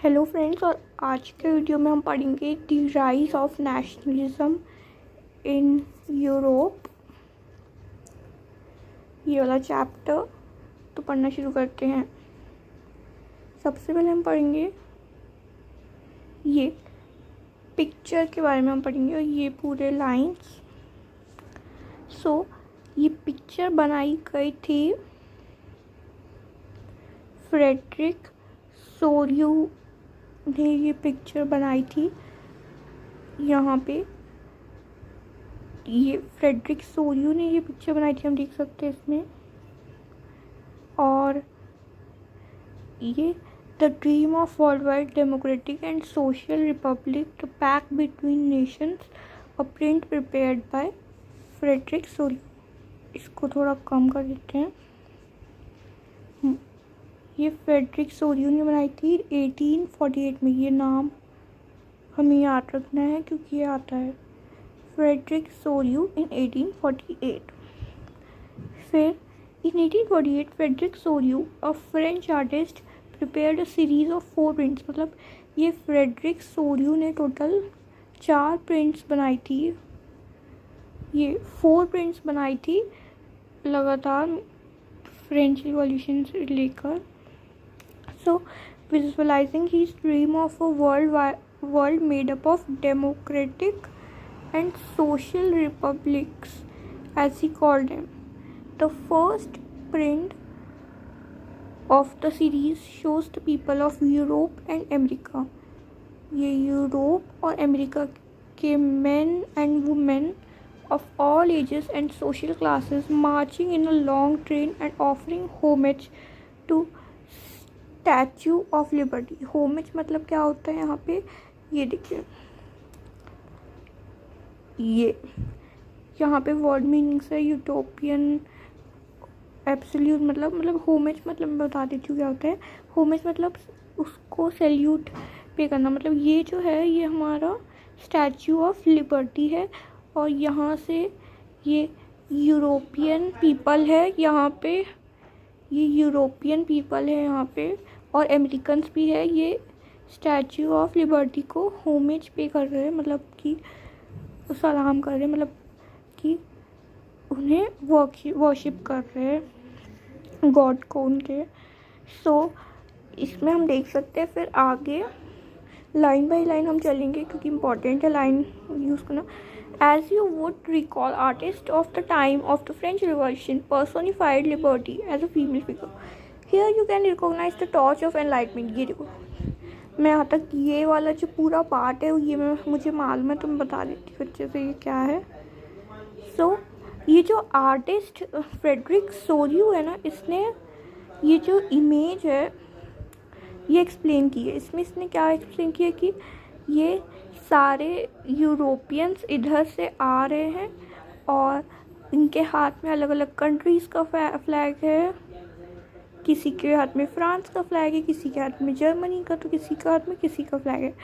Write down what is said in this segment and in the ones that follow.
Hello friends, और आज के वीडियो में हम पढ़ेंगे the rise of nationalism in Europe. ये वाला चैप्टर तो पढ़ना शुरू करते हैं। सबसे पहले हम पढ़ेंगे ये पिक्चर के बारे में हम पढ़ेंगे और ये पूरे लाइंस। ये पिक्चर बनाई गई थी फ्रेडरिक सोर्यू ने ये पिक्चर बनाई थी। यहाँ पे ये फ्रेडरिक सोर्यू ने ये पिक्चर बनाई थी, हम देख सकते हैं इसमें। और ये the dream of world wide democratic and social republic the pact between nations, a print prepared by Frederic Sorrieu. इसको थोड़ा कम कर देते हैं। ये फ्रेडरिक सोर्यू ने बनाई थी 1848 में। ये नाम हमें याद रखना है क्योंकि ये आता है फ्रेडरिक सोर्यू इन 1848। फिर in 1848 Frederic Sorrieu, a French artist, prepared a series of 4 prints. मतलब ये फ्रेडरिक सोर्यू ने टोटल 4 प्रिंट्स बनाई थी। ये 4 प्रिंट्स बनाई थी लगातार फ्रेंच रिवॉल्यूशन से लेकर। Visualizing his dream of a world made up of democratic and social republics, as he called them. The first print of the series shows the people of Europe and America. ये Europe और America के men and women of all ages and social classes marching in a long train and offering homage to statue of liberty. Homage मतलब क्या होता है यहाँ पे, ये देखिए, ये यहाँ पे वर्ड मीनिंग्स है। यूटोपियन, एब्सोल्यूट मतलब होमेज मतलब मैं बता देती हूँ क्या होता है। होमेज मतलब उसको सैल्यूट पे करना। मतलब ये जो है ये हमारा स्टैचू ऑफ लिबर्टी है और यहाँ से ये यूरोपियन पीपल है। यहाँ पे ये यूरोपियन पीपल है यहाँ पे, और अमेरिकन्स भी है। ये स्टैचू ऑफ लिबर्टी को होमेज पे कर रहे हैं, मतलब कि सलाम कर रहे हैं, मतलब कि उन्हें वर्शिप कर रहे हैं गॉड को उनके। इसमें हम देख सकते हैं। फिर आगे लाइन बाय लाइन हम चलेंगे क्योंकि इम्पॉर्टेंट है लाइन यूज़ करना। As you would recall, artists of the time of the French Revolution personified liberty as a female figure. Here you can recognize the torch of enlightenment. ये देखो, मैं यहाँ तक ये वाला जो पूरा पार्ट है ये मुझे मालूम है, तो मैं बता देती हूँ अच्छे से ये क्या है। ये जो आर्टिस्ट फ्रेडरिक सोर्यू है ना, इसने ये जो इमेज है ये एक्सप्लेन की है। इसमें इसने क्या एक्सप्लेन किया कि ये सारे यूरोपियंस इधर से आ रहे हैं और इनके हाथ में अलग अलग कंट्रीज़ का फ्लैग है। किसी के हाथ में फ्रांस का फ्लैग है, किसी के हाथ में जर्मनी का, तो किसी के हाथ में किसी का फ्लैग है।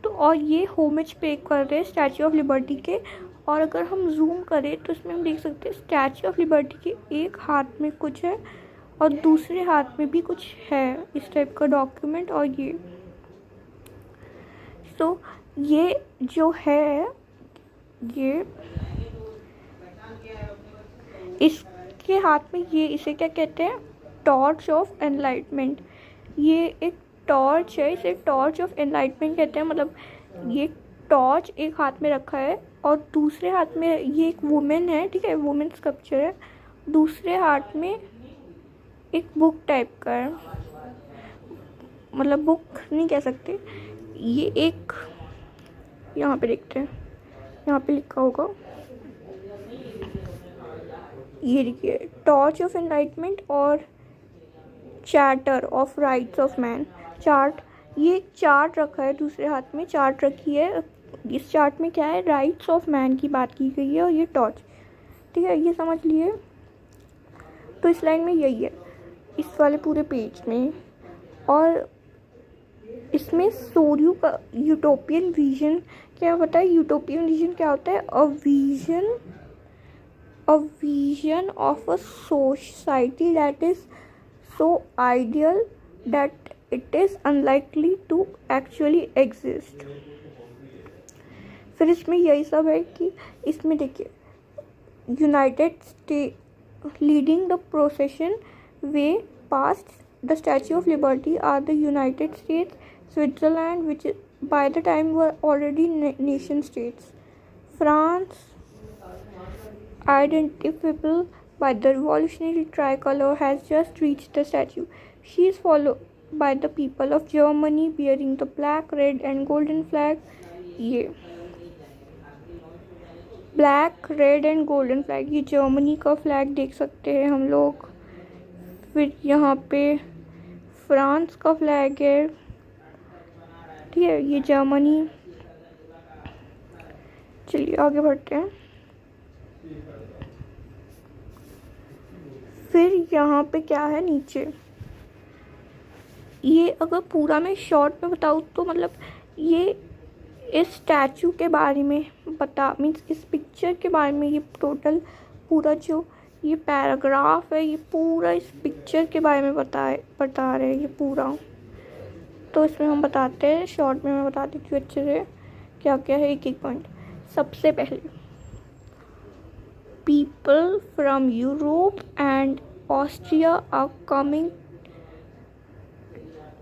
तो और ये होमेज पे कर रहे हैं स्टैचू ऑफ लिबर्टी के। और अगर हम जूम करें तो इसमें हम देख सकते हैं स्टैचू ऑफ लिबर्टी के एक हाथ में कुछ है और दूसरे हाथ में भी कुछ है, इस टाइप का डॉक्यूमेंट। और ये जो है ये इसके हाथ में, ये इसे क्या कहते हैं, टॉर्च ऑफ एनलाइटमेंट। ये एक टॉर्च है, इसे टॉर्च ऑफ एनलाइटमेंट कहते हैं। मतलब ये टॉर्च एक हाथ में रखा है और दूसरे हाथ में ये एक वुमेन है, ठीक है, वुमेन स्कल्पचर है। दूसरे हाथ में एक बुक टाइप का है, मतलब बुक नहीं कह सकते। ये एक, यहाँ पे देखते हैं, यहाँ पे लिखा होगा, ये देखिए, टॉर्च ऑफ एनलाइटमेंट और charter of rights of man. Chart, ये एक चार्ट रखा है, दूसरे हाथ में चार्ट रखी है। इस चार्ट में क्या है, राइट्स ऑफ मैन की बात की गई है और ये टॉर्च, ठीक है, ये समझ लिए। तो इस लाइन में यही है, इस वाले पूरे पेज में। और इसमें सोर्यू का यूटोपियन विजन क्या होता है। यूटोपियन विजन क्या होता है, a vision of a society that is so ideal that it is unlikely to actually exist. फिर इसमें यही सब है कि इसमें देखिए, United State leading the procession way past the Statue of Liberty or the United States, Switzerland which by the time were already nation states. France, identifiable by the revolutionary tricolor, has just reached the statue. She is followed by the people of Germany bearing the black, red and golden flag. ये black, red and golden flag, ये Germany का flag देख सकते हैं हम लोग. फिर यहाँ पे फ्रांस का फ्लैग है, ठीक है, ये जर्मनी. चलिए आगे बढ़ते हैं. फिर यहाँ पे क्या है नीचे, ये अगर पूरा मैं शॉर्ट में बताऊँ तो मतलब ये इस स्टैचू के बारे में मीन्स इस पिक्चर के बारे में, ये टोटल पूरा जो ये पैराग्राफ है ये पूरा इस पिक्चर के बारे में बता रहे हैं ये पूरा. तो इसमें हम बताते हैं, शॉर्ट में मैं बता देती हूँ अच्छे से क्या क्या है एक एक पॉइंट. सबसे पहले, people from Europe and Austria are coming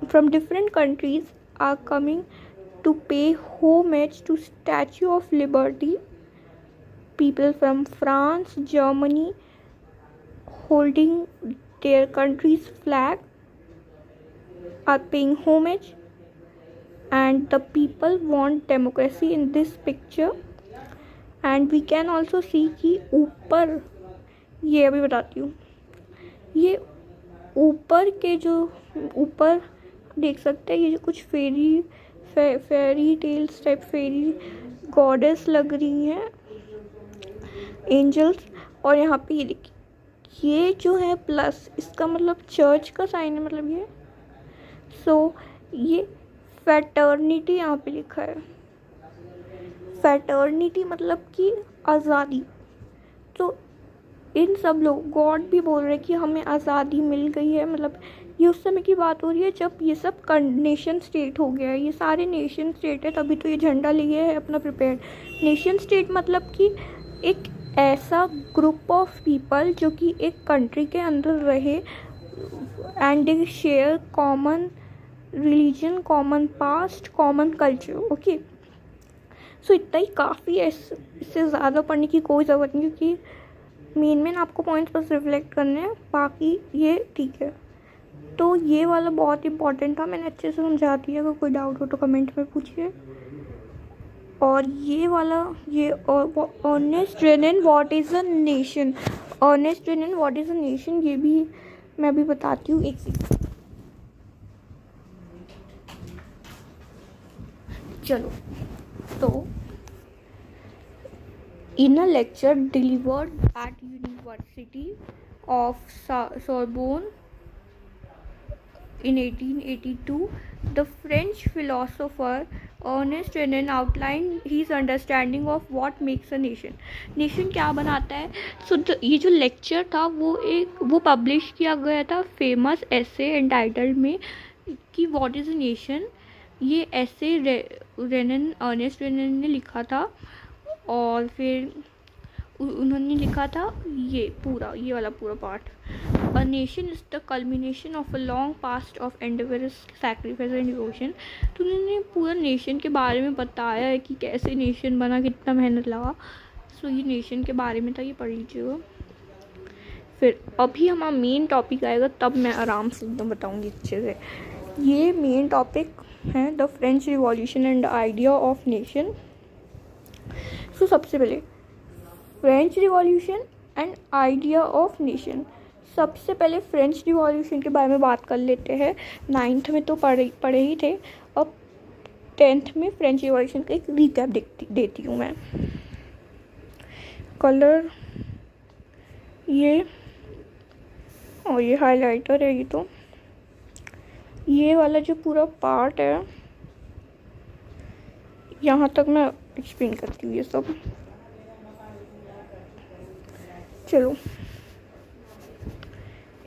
from different countries are coming to pay homage to Statue of Liberty. People from France, Germany, holding their country's flag, are paying homage, and the people want democracy in this picture. And we can also see कि ऊपर, ये अभी बताती हूँ, ये ऊपर के जो ऊपर देख सकते हैं, ये जो कुछ फेरी टेल्स टाइप फेरी गॉडेस लग रही हैं, एंजल्स. और यहाँ पे ये देखिए, ये जो है प्लस, इसका मतलब चर्च का साइन है, मतलब ये. सो ये फैटर्निटी यहाँ पे लिखा है. फैटर्निटी मतलब कि आज़ादी. तो इन सब लोग गॉड भी बोल रहे हैं कि हमें आज़ादी मिल गई है. मतलब ये उस समय की बात हो रही है जब ये सब नेशन स्टेट हो गया है, ये सारे नेशन स्टेट है, तभी तो ये झंडा लिए है अपना प्रिपेयर्ड. नेशन स्टेट मतलब कि एक ऐसा ग्रुप ऑफ पीपल जो कि एक कंट्री के अंदर रहे and they share common religion, common past, common culture. Okay, so इतना ही काफ़ी है, इससे ज़्यादा पढ़ने की कोई ज़रूरत नहीं, क्योंकि मेन आपको पॉइंट्स बस रिफ्लेक्ट करने हैं, बाकी ये ठीक है. तो ये वाला बहुत इंपॉर्टेंट था, मैंने अच्छे से समझा दिया. अगर कोई डाउट हो तो कमेंट में पूछिए. और ये वाला, ये Ernest Renan what is a nation, Ernest Renan what is a nation, ये भी मैं अभी बताती हूँ. एक सेकंड. चलो, तो in a lecture delivered at University of Sorbonne in 1882, the French philosopher Ernest Renan outlined his understanding of what makes a nation. Nation क्या बनाता है. सो ये जो लेक्चर था वो पब्लिश किया गया था फेमस ऐसे एंटाइटल्ड में कि व्हाट इज़ अ नेशन. ये ऐसे अर्नेस्ट रेनन ने लिखा था. और फिर उन्होंने लिखा था ये वाला पूरा part. A nation is the culmination of a long past of endeavours, sacrifice and devotion. तो उन्होंने पूरा नेशन के बारे में बताया है कि कैसे नेशन बना, कितना मेहनत लगा. सो ये नेशन के बारे में था, ये पढ़ लीजिएगा. फिर अभी हमारा मेन टॉपिक आएगा, तब मैं आराम से एकदम बताऊँगी अच्छे से. ये मेन टॉपिक है the French Revolution and idea of nation. So सबसे पहले French Revolution and idea of nation. सबसे पहले फ्रेंच रिवॉल्यूशन के बारे में बात कर लेते हैं. 9th में तो पढ़े ही थे, अब 10th में फ्रेंच रिवॉल्यूशन का एक रिकैप देती हूँ मैं. कलर ये, और ये हाइलाइटर है. ये वाला जो पूरा पार्ट है, यहाँ तक मैं एक्सप्लेन करती हूँ ये सब. चलो,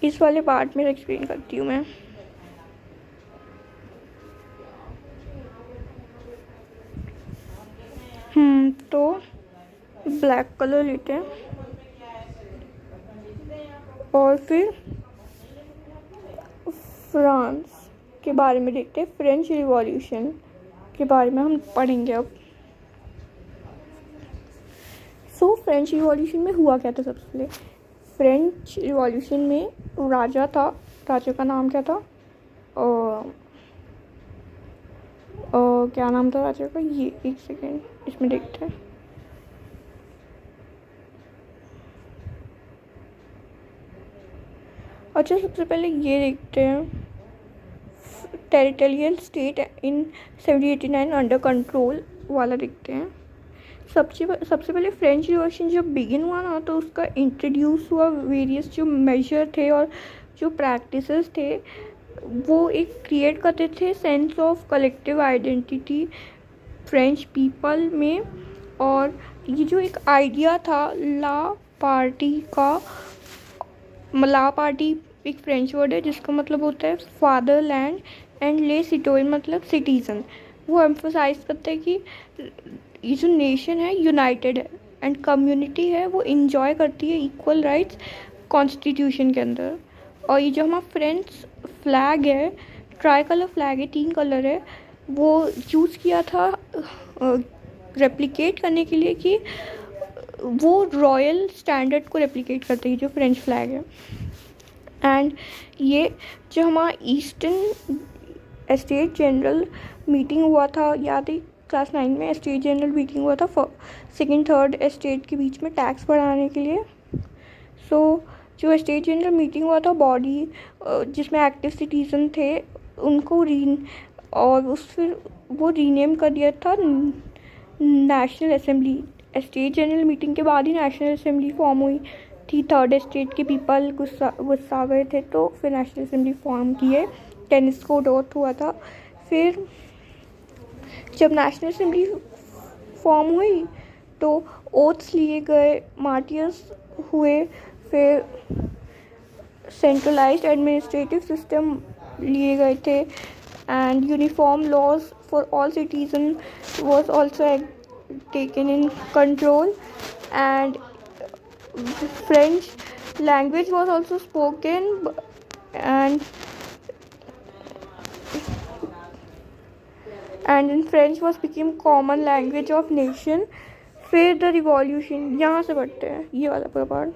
इस वाले पार्ट में एक्सप्लेन करती हूँ मैं. तो ब्लैक कलर लेते हैं और फिर फ्रांस के बारे में देखते हैं। फ्रेंच रिवॉल्यूशन के बारे में हम पढ़ेंगे अब। सो फ्रेंच रिवॉल्यूशन में हुआ क्या था? सबसे पहले फ्रेंच रिवॉल्यूशन में राजा था, राजा का नाम क्या था? क्या नाम था राजा का? ये एक सेकेंड, इसमें देखते हैं। अच्छा, सबसे पहले ये देखते हैं। Territorial state in 1789 under control वाला देखते हैं। सबसे पहले फ्रेंच रिवॉल्यूशन जब बिगिन हुआ ना, तो उसका इंट्रोड्यूस हुआ वेरियस जो मेजर थे और जो प्रैक्टिसेस थे, वो एक क्रिएट करते थे sense of collective identity French people में। और ये जो एक आइडिया था ला पार्टी का, ला पार्टी एक फ्रेंच वर्ड है जिसका मतलब होता है फादरलैंड, एंड ले सिटोइन मतलब सिटीजन। वो एम्फोसाइज करते हैं कि ये जो नेशन है यूनाइटेड है एंड कम्युनिटी है वो इंजॉय करती है इक्वल राइट्स कॉन्स्टिट्यूशन के अंदर। और ये जो हमारा फ्रेंच फ्लैग है, ट्राई कलर फ्लैग है, 3 कलर है, वो चूज़ किया था रेप्लिकेट करने के लिए कि वो रॉयल स्टैंडर्ड को रेप्लिकेट करते हैं जो फ्रेंच फ्लैग है। एंड ये जो हमारा ईस्टर्न स्टेट जनरल मीटिंग हुआ था, याद है क्लास 9 में स्टेट जनरल मीटिंग हुआ था सेकेंड थर्ड स्टेट के बीच में टैक्स बढ़ाने के लिए। सो जो स्टेट जनरल मीटिंग हुआ था, बॉडी जिसमें एक्टिव सिटीजन थे उनको फिर वो रीनेम कर दिया था national assembly. State general meeting के बाद ही नेशनल असेंबली फॉर्म हुई थी। थर्ड स्टेट के पीपल गुस्सा गए थे तो फिर नेशनल असेंबली फॉर्म किए। टेनिस कोर्ट ओथ हुआ था। फिर जब नेशनल असेंबली फॉर्म हुई तो ओथ्स लिए गए, मार्टियर्स हुए, फिर सेंट्रलाइज्ड एडमिनिस्ट्रेटिव सिस्टम लिए गए थे, and uniform laws for all citizen was also taken in control, and French language was also spoken, and in French was became common language of nation. फिर the revolution, यहाँ से बढ़ते हैं ये वाला पूरा पार्ट।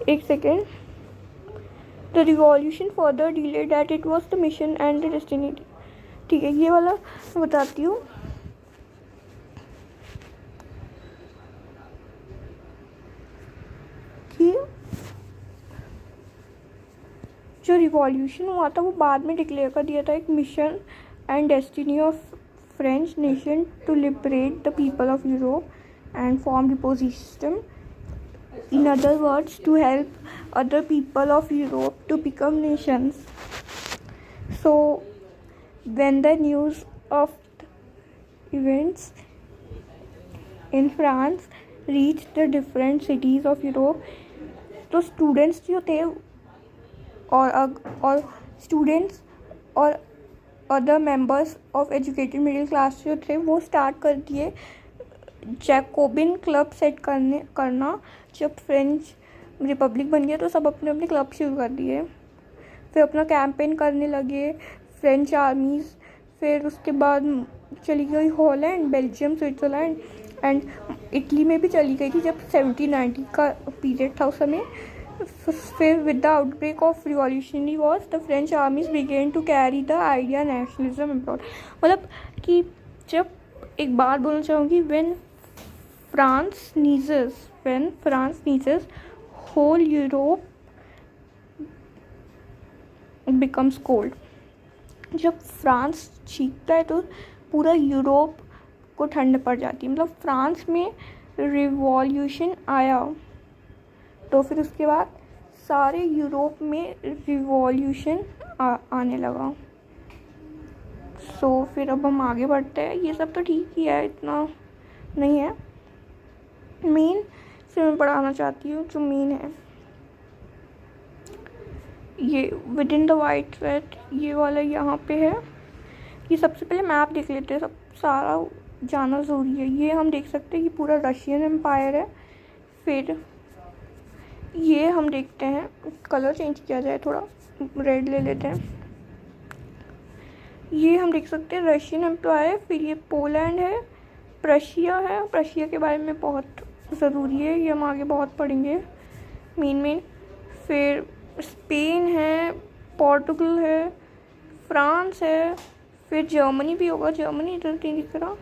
एक second. The revolution further delayed that it was the mission and the destiny. ठीक है, ये वाला मैं बताती हूँ। कि जो रिवॉल्यूशन हुआ था वो बाद में डिक्लेयर कर दिया था एक mission and destiny of French nation to liberate the people of Europe and form deposit system. In other words, to help other people of Europe to become nations. So, when the news of events in France reached the different cities of Europe, तो students जो थे और students और other members of educated middle class जो थे वो start कर दिए जैकोबिन क्लब सेट करना। जब फ्रेंच रिपब्लिक बन गया तो सब अपने अपने क्लब शुरू कर दिए, फिर अपना कैंपेन करने लगे फ्रेंच आर्मीज़। फिर उसके बाद चली गई Holland, Belgium, Switzerland and Italy में भी चली गई थी जब 1790 का पीरियड था उस समय। फिर with the outbreak of revolutionary wars the French armies began to carry the idea nationalism abroad. मतलब कि जब एक बात बोलना चाहूँगी, when France sneezes whole Europe becomes cold। जब फ्रांस छींकता है तो पूरा यूरोप को ठंड पड़ जाती है। मतलब फ्रांस में रिवॉल्यूशन आया तो फिर उसके बाद सारे यूरोप में रिवॉल्यूशन आने लगा। सो फिर अब हम आगे बढ़ते हैं। ये सब तो ठीक ही है, इतना नहीं है। मेन से मैं पढ़ाना चाहती हूँ जो मेन है ये with in the white red, ये वाला यहाँ पे है। ये सबसे पहले मैप देख लेते हैं सब सारा जाना ज़रूरी है। ये हम देख सकते हैं कि पूरा रशियन एम्पायर है। फिर ये हम देखते हैं, कलर चेंज किया जाए थोड़ा, रेड ले लेते हैं। ये हम देख सकते हैं रशियन एम्पायर। फिर ये पोलैंड है, प्रशिया है। प्रशिया के बारे में बहुत ज़रूरी है, ये हम आगे बहुत पढ़ेंगे मेन। फिर स्पेन है, पोर्टुगल है, फ्रांस है, फिर जर्मनी भी होगा। जर्मनी इधर नहीं दिख रहा,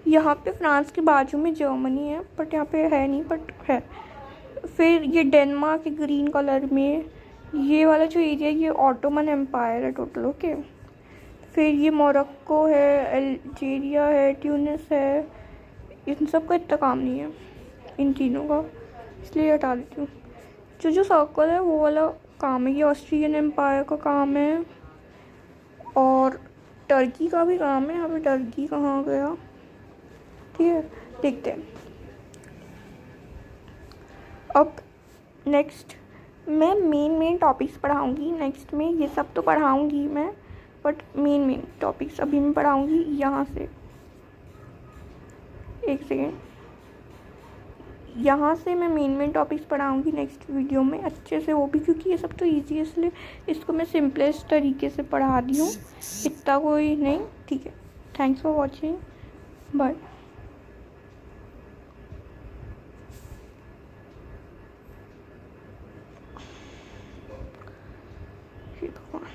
यहाँ पे फ्रांस के बाजू में जर्मनी है, बट यहाँ पे है नहीं, बट है। फिर ये डेनमार्क है ग्रीन कलर में। ये वाला जो एरिया ये ऑटोमन एम्पायर है टोटल। ओके, फिर ये मोरक्को है, अल्जीरिया है, ट्यूनिस है। इन सब का इतना काम नहीं है इन तीनों का, इसलिए हटा देती हूँ। जो सर्कल है वो वाला काम है, ये ऑस्ट्रियन एम्पायर का काम है। और टर्की का भी काम है। यहाँ पे टर्की कहाँ गया, ठीक है, देखते हैं। अब नेक्स्ट मैं मेन टॉपिक्स पढ़ाऊँगी नेक्स्ट में। ये सब तो पढ़ाऊँगी मैं, बट मेन टॉपिक्स अभी मैं पढ़ाऊँगी यहाँ से। एक सेकेंड, यहाँ से मैं मेन टॉपिक्स पढ़ाऊँगी नेक्स्ट वीडियो में अच्छे से, वो भी क्योंकि ये सब तो ईजी है, इसलिए इसको मैं सिंपलेस्ट तरीके से पढ़ा दी हूँ, इतना कोई नहीं। ठीक है, थैंक्स फॉर वॉचिंग, बाय। भगवान।